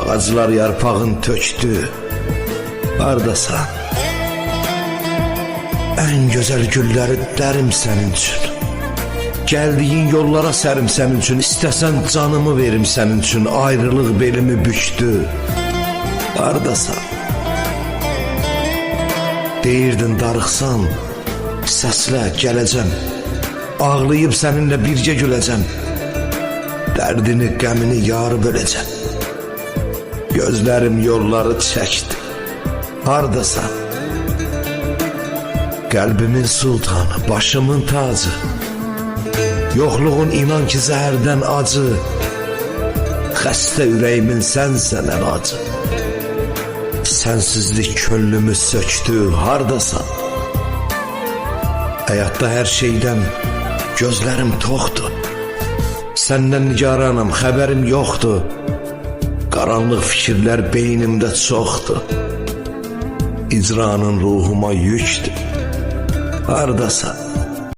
Ağaclar yarpağın tökdü. Hardasan? En güzel gülləri dərim sənin üçün. Gəldiyin yollara sərim sənin üçün. İstəsən canımı verim sənin üçün. Ayrılıq belimi bükdü. Hardasan? Deyirdin darıxsan, səslə gələcəm. Ağlayıb səninlə birgə güləcəm. Dərdini, qəmini yarı böləcəm. Gözlərim yolları çəkdi. Hardasan? Qəlbimin sultanı, başımın tacı. Yoxluğun inan ki zəhərdən acı. Xəstə ürəyimin sənsən əlacı. Sənsizlik könlümü söktü. Hardasan? Həyatda hər şeydən gözlərim toxdur. Səndən nigaranam, xəbərim yoxdur. Qaranlıq fikirlər beynimdə çoxdur. İcranın ruhuma yükdür. Hardasan?